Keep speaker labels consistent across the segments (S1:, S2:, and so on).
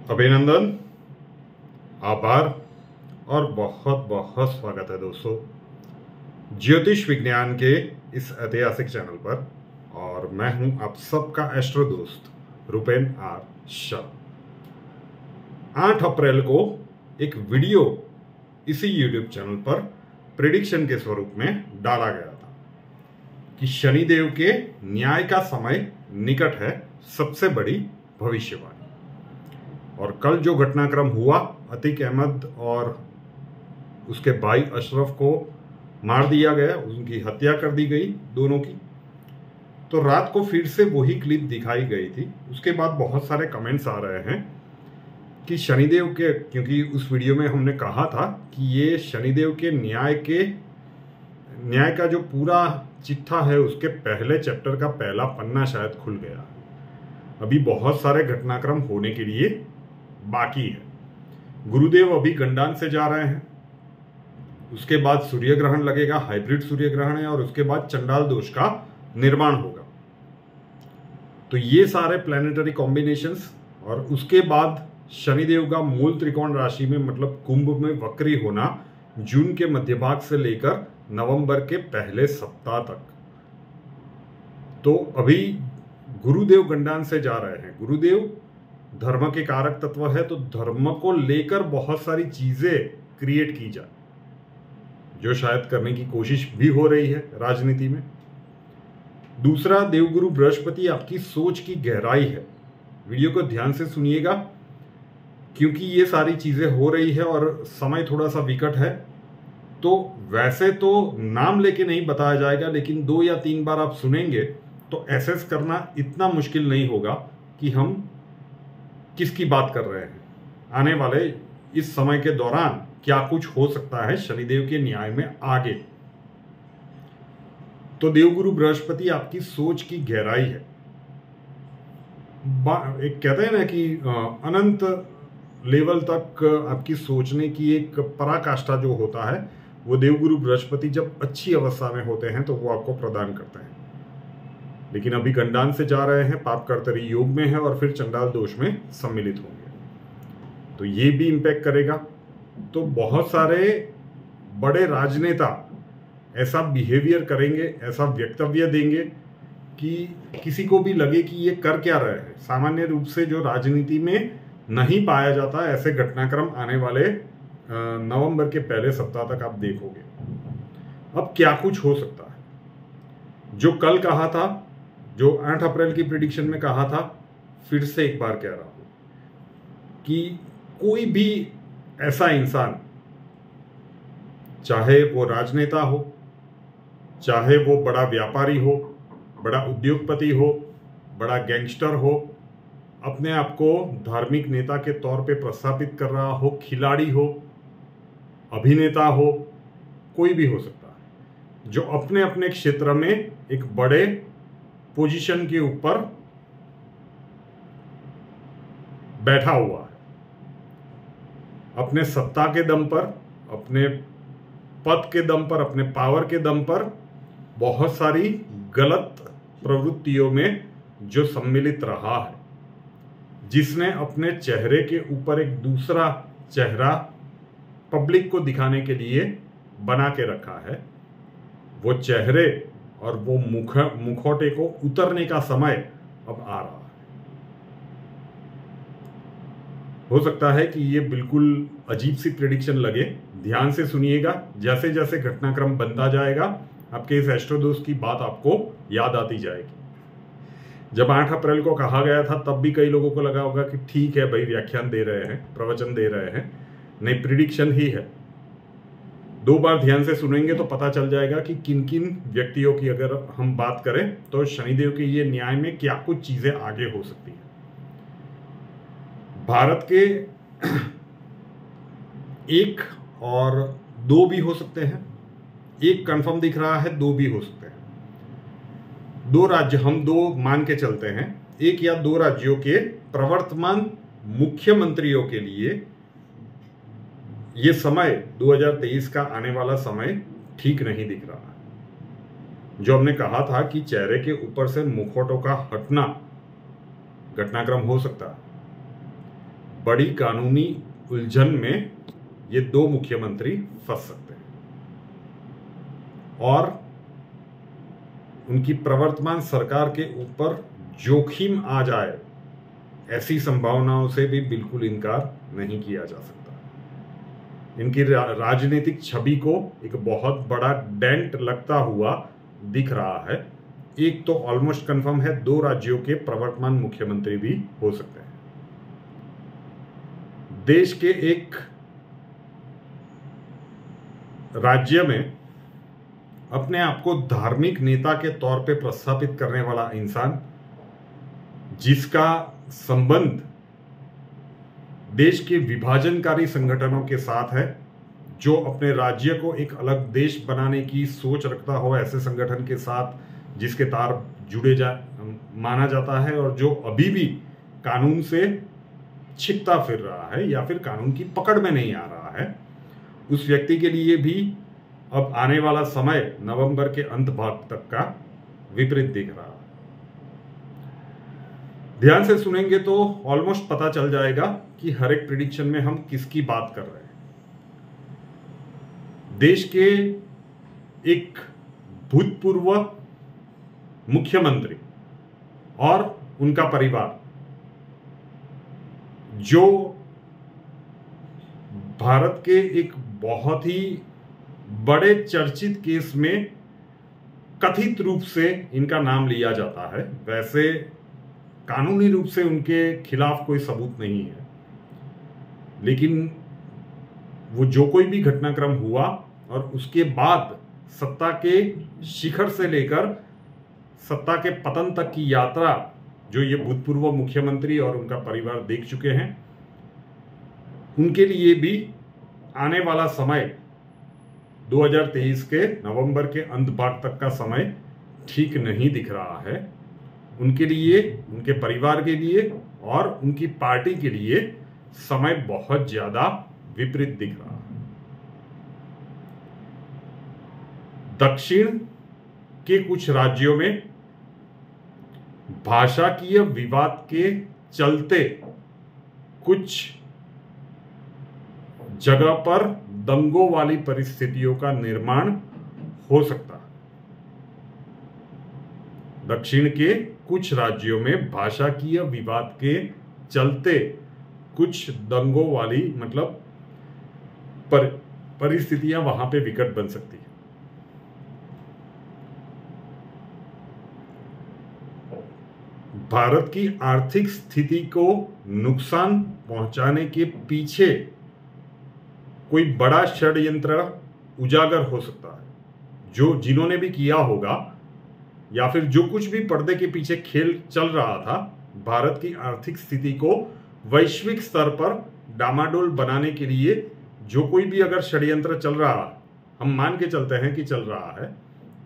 S1: अभिनंदन, आभार और बहुत बहुत स्वागत है दोस्तों ज्योतिष विज्ञान के इस ऐतिहासिक चैनल पर। और मैं हूं आप सबका एस्ट्रो दोस्त रुपेन आर शाह। 8 अप्रैल को एक वीडियो इसी यूट्यूब चैनल पर प्रेडिक्शन के स्वरूप में डाला गया था कि शनिदेव के न्याय का समय निकट है, सबसे बड़ी भविष्यवाणी। और कल जो घटनाक्रम हुआ, अतीक अहमद और उसके भाई अशरफ को मार दिया गया, उनकी हत्या कर दी गई दोनों की। तो रात को फिर से वही क्लिप दिखाई गई थी। उसके बाद बहुत सारे कमेंट्स आ रहे हैं कि शनिदेव के, क्योंकि उस वीडियो में हमने कहा था कि ये शनिदेव के न्याय का जो पूरा चिट्ठा है उसके पहले चैप्टर का पहला पन्ना शायद खुल गया। अभी बहुत सारे घटनाक्रम होने के लिए बाकी है। गुरुदेव अभी गंडान से जा रहे हैं, उसके बाद सूर्य ग्रहण लगेगा, हाइब्रिड सूर्य ग्रहण है, और उसके बाद चंडाल दोष का निर्माण होगा। तो ये सारे प्लैनेटरी कॉम्बिनेशंस, और उसके बाद शनिदेव का मूल त्रिकोण राशि में मतलब कुंभ में वक्री होना जून के मध्य भाग से लेकर नवंबर के पहले सप्ताह तक। तो अभी गुरुदेव गंडान से जा रहे हैं। गुरुदेव धर्म के कारक तत्व है, तो धर्म को लेकर बहुत सारी चीजें क्रिएट की जाए, जो शायद करने की कोशिश भी हो रही है राजनीति में। दूसरा, देवगुरु बृहस्पति आपकी सोच की गहराई है। वीडियो को ध्यान से सुनिएगा, क्योंकि ये सारी चीजें हो रही है और समय थोड़ा सा विकट है। तो वैसे तो नाम लेके नहीं बताया जाएगा, लेकिन 2 या 3 बार आप सुनेंगे तो एसेस करना इतना मुश्किल नहीं होगा कि हम किसकी बात कर रहे हैं। आने वाले इस समय के दौरान क्या कुछ हो सकता है शनिदेव के न्याय में आगे। तो देवगुरु बृहस्पति आपकी सोच की गहराई है। एक कहते हैं ना कि अनंत लेवल तक आपकी सोचने की एक पराकाष्ठा जो होता है, वो देवगुरु बृहस्पति जब अच्छी अवस्था में होते हैं तो वो आपको प्रदान करते हैं। लेकिन अभी गंडान से जा रहे हैं, पाप कर्तरी योग में है, और फिर चंडाल दोष में सम्मिलित होंगे, तो ये भी इंपैक्ट करेगा। तो बहुत सारे बड़े राजनेता ऐसा बिहेवियर करेंगे, ऐसा वक्तव्य देंगे कि किसी को भी लगे कि ये कर क्या रहे हैं। सामान्य रूप से जो राजनीति में नहीं पाया जाता, ऐसे घटनाक्रम आने वाले नवंबर के पहले सप्ताह तक आप देखोगे। अब क्या कुछ हो सकता है, जो कल कहा था, जो 8 अप्रैल की प्रेडिक्शन में कहा था, फिर से एक बार कह रहा हूं कि कोई भी ऐसा इंसान, चाहे वो राजनेता हो, चाहे वो बड़ा व्यापारी हो, बड़ा उद्योगपति हो, बड़ा गैंगस्टर हो, अपने आप को धार्मिक नेता के तौर पे प्रस्थापित कर रहा हो, खिलाड़ी हो, अभिनेता हो, कोई भी हो सकता है, जो अपने अपने क्षेत्र में एक बड़े पोजीशन के ऊपर बैठा हुआ है, अपने सत्ता के दम पर, अपने पद के दम पर, अपने पावर के दम पर बहुत सारी गलत प्रवृत्तियों में जो सम्मिलित रहा है, जिसने अपने चेहरे के ऊपर एक दूसरा चेहरा पब्लिक को दिखाने के लिए बना के रखा है, वो चेहरे और वो मुखौटे को उतरने का समय अब आ रहा है। हो सकता है कि ये बिल्कुल अजीब सी प्रेडिक्शन लगे, ध्यान से सुनिएगा। जैसे जैसे घटनाक्रम बनता जाएगा, आपके इस एस्ट्रो दोस्त की बात आपको याद आती जाएगी। जब 8 अप्रैल को कहा गया था, तब भी कई लोगों को लगा होगा कि ठीक है भाई, व्याख्यान दे रहे हैं, प्रवचन दे रहे हैं, नहीं, प्रेडिक्शन ही है। 2 बार ध्यान से सुनेंगे तो पता चल जाएगा कि किन किन व्यक्तियों की अगर हम बात करें तो शनिदेव के ये न्याय में क्या कुछ चीजें आगे हो सकती है। भारत के 1 और 2 भी हो सकते हैं, 1 कंफर्म दिख रहा है, 2 भी हो सकते हैं। 2 राज्य, हम 2 मान के चलते हैं, 1 या 2 राज्यों के प्रवर्तमान मुख्यमंत्रियों के लिए ये समय 2023 का आने वाला समय ठीक नहीं दिख रहा है। जो हमने कहा था कि चेहरे के ऊपर से मुखौटों का हटना घटनाक्रम हो सकता है। बड़ी कानूनी उलझन में ये दो मुख्यमंत्री फंस सकते हैं और उनकी प्रवर्तमान सरकार के ऊपर जोखिम आ जाए, ऐसी संभावनाओं से भी बिल्कुल इनकार नहीं किया जा सकता। इनकी राजनीतिक छवि को एक बहुत बड़ा डेंट लगता हुआ दिख रहा है। एक तो ऑलमोस्ट कंफर्म है, 2 राज्यों के प्रवर्तमान मुख्यमंत्री भी हो सकते हैं। देश के एक राज्य में अपने आप को धार्मिक नेता के तौर पे प्रस्थापित करने वाला इंसान, जिसका संबंध देश के विभाजनकारी संगठनों के साथ है, जो अपने राज्य को एक अलग देश बनाने की सोच रखता हो ऐसे संगठन के साथ जिसके तार जुड़े माना जाता है, और जो अभी भी कानून से छिपता फिर रहा है या फिर कानून की पकड़ में नहीं आ रहा है, उस व्यक्ति के लिए भी अब आने वाला समय नवंबर के अंत भाग तक का विपरीत दिख रहा है। ध्यान से सुनेंगे तो ऑलमोस्ट पता चल जाएगा कि हर एक प्रिडिक्शन में हम किसकी बात कर रहे हैं। देश के एक भूतपूर्व मुख्यमंत्री और उनका परिवार, जो भारत के एक बहुत ही बड़े चर्चित केस में कथित रूप से इनका नाम लिया जाता है, वैसे कानूनी रूप से उनके खिलाफ कोई सबूत नहीं है, लेकिन वो जो कोई भी घटनाक्रम हुआ और उसके बाद सत्ता के शिखर से लेकर सत्ता के पतन तक की यात्रा जो ये भूतपूर्व मुख्यमंत्री और उनका परिवार देख चुके हैं, उनके लिए भी आने वाला समय 2023 के नवंबर के अंत भाग तक का समय ठीक नहीं दिख रहा है। उनके लिए, उनके परिवार के लिए और उनकी पार्टी के लिए समय बहुत ज्यादा विपरीत दिख रहा है। दक्षिण के कुछ राज्यों में भाषाकीय विवाद के चलते कुछ जगह पर दंगों वाली परिस्थितियों का निर्माण हो सकता है। दक्षिण के कुछ राज्यों में भाषाकीय विवाद के चलते कुछ दंगों वाली मतलब परिस्थितियां वहां पे विकट बन सकती है। भारत की आर्थिक स्थिति को नुकसान पहुंचाने के पीछे कोई बड़ा षड्यंत्र उजागर हो सकता है, जो जिन्होंने भी किया होगा या फिर जो कुछ भी पर्दे के पीछे खेल चल रहा था, भारत की आर्थिक स्थिति को वैश्विक स्तर पर डामाडोल बनाने के लिए जो कोई भी अगर षड्यंत्र चल रहा, हम मान के चलते हैं कि चल रहा है,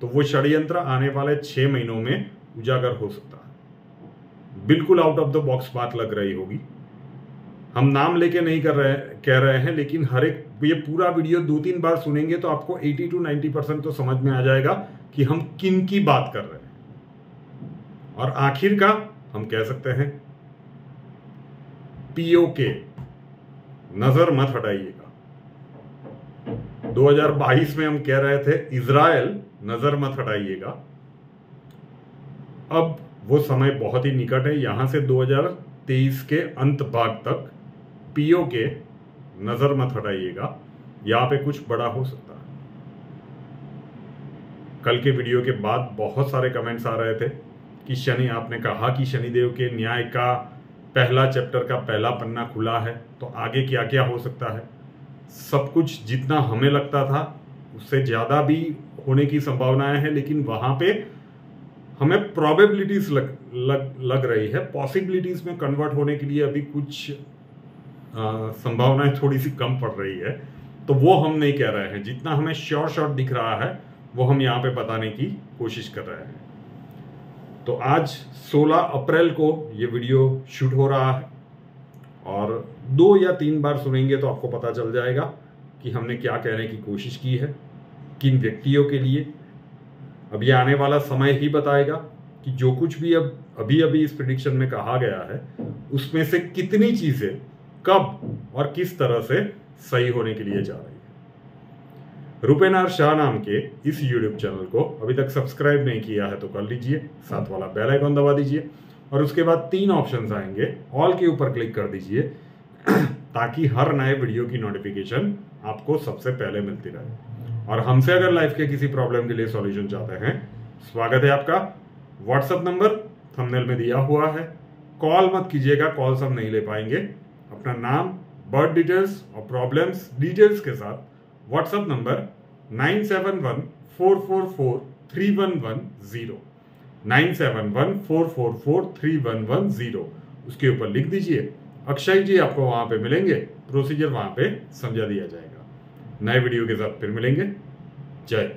S1: तो वो षड्यंत्र आने वाले 6 महीनों में उजागर हो सकता है। बिल्कुल आउट ऑफ द बॉक्स बात लग रही होगी, हम नाम लेके नहीं कह रहे हैं, लेकिन हर एक ये पूरा वीडियो 2-3 बार सुनेंगे तो आपको 80 to 90% तो समझ में आ जाएगा कि हम किन की बात कर रहे हैं। और आखिर का हम कह सकते हैं पीओके, नजर मत हटाइएगा। 2022 में हम कह रहे थे इजराइल, नजर मत हटाइएगा। अब वो समय बहुत ही निकट है, यहां से 2023 के अंत भाग तक पीओके, नजर मत हटाइएगा, यहां पे कुछ बड़ा हो सकता है। कल के वीडियो के बाद बहुत सारे कमेंट्स आ रहे थे कि शनि, आपने कहा कि शनिदेव के न्याय का पहला चैप्टर का पहला पन्ना खुला है, तो आगे क्या क्या हो सकता है। सब कुछ जितना हमें लगता था उससे ज़्यादा भी होने की संभावनाएं हैं, लेकिन वहाँ पे हमें प्रोबेबिलिटीज लग रही है। पॉसिबिलिटीज में कन्वर्ट होने के लिए अभी कुछ संभावनाएं थोड़ी सी कम पड़ रही है, तो वो हम नहीं कह रहे हैं। जितना हमें श्योर शॉट दिख रहा है वो हम यहाँ पे बताने की कोशिश कर रहे हैं। तो आज 16 अप्रैल को ये वीडियो शूट हो रहा है और 2 या 3 बार सुनेंगे तो आपको पता चल जाएगा कि हमने क्या कहने की कोशिश की है, किन व्यक्तियों के लिए। अब ये आने वाला समय ही बताएगा कि जो कुछ भी अभी इस प्रेडिक्शन में कहा गया है उसमें से कितनी चीज़ें कब और किस तरह से सही होने के लिए जा रही है। रूपेनार शाह नाम के इस यूट्यूब चैनल को अभी तक सब्सक्राइब नहीं किया है तो कर लीजिए, साथ वाला बेल आइकन दबा दीजिए और उसके बाद 3 ऑप्शंस आएंगे, ऑल के ऊपर क्लिक कर दीजिए ताकि हर नए वीडियो की नोटिफिकेशन आपको सबसे पहले मिलती रहे। और हमसे अगर लाइफ के किसी प्रॉब्लम के लिए सॉल्यूशन चाहते हैं, स्वागत है आपका। व्हाट्सएप नंबर थंबनेल में दिया हुआ है, कॉल मत कीजिएगा, कॉल्स हम नहीं ले पाएंगे। अपना नाम, बर्थ डिटेल्स और प्रॉब्लम्स डिटेल्स के साथ व्हाट्सएप नंबर 9714443110 9714443110 उसके ऊपर लिख दीजिए। अक्षय जी आपको वहां पे मिलेंगे, प्रोसीजर वहां पे समझा दिया जाएगा। नए वीडियो के साथ फिर मिलेंगे। जय।